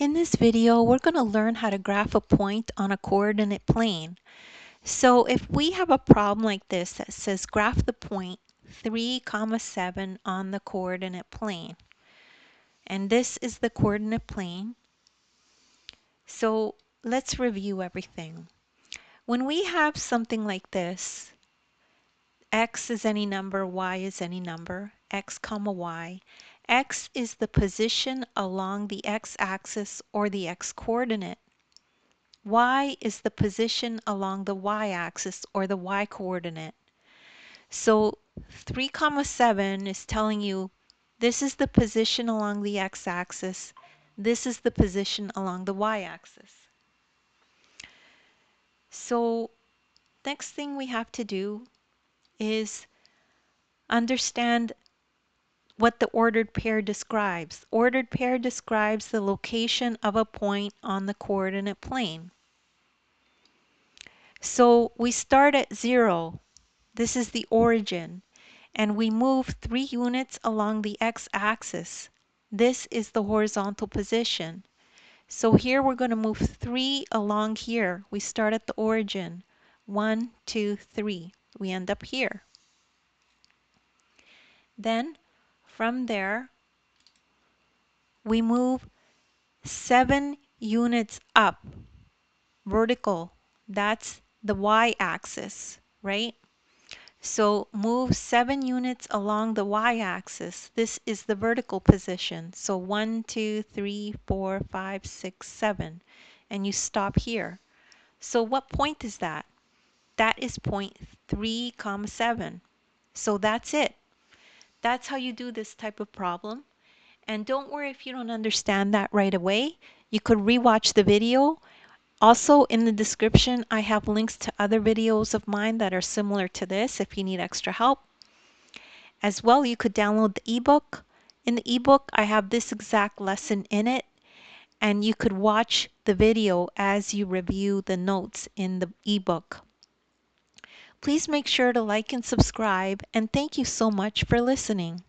In this video, we're going to learn how to graph a point on a coordinate plane. So if we have a problem like this that says graph the point 3, 7 on the coordinate plane, and this is the coordinate plane. So let's review everything. When we have something like this, x is any number, y is any number, x comma y. X is the position along the x-axis or the x-coordinate. Y is the position along the y-axis or the y-coordinate. So 3, 7 is telling you this is the position along the x-axis, this is the position along the y-axis. So next thing we have to do is understand what the ordered pair describes. Ordered pair describes the location of a point on the coordinate plane. So we start at 0. This is the origin, and we move 3 units along the x-axis. This is the horizontal position. So here we're going to move 3 along here. We start at the origin. 1, 2, 3. We end up here. Then from there we move 7 units up vertical. That's the y-axis, right? So move 7 units along the y-axis. This is the vertical position. So 1, 2, 3, 4, 5, 6, 7. And you stop here. So what point is that? That is point 3, 7. So that's it. That's how you do this type of problem. And don't worry if you don't understand that right away. You could rewatch the video. Also in the description, I have links to other videos of mine that are similar to this if you need extra help. As well, you could download the ebook. In the ebook, I have this exact lesson in it, and you could watch the video as you review the notes in the ebook. Please make sure to like and subscribe, and thank you so much for listening.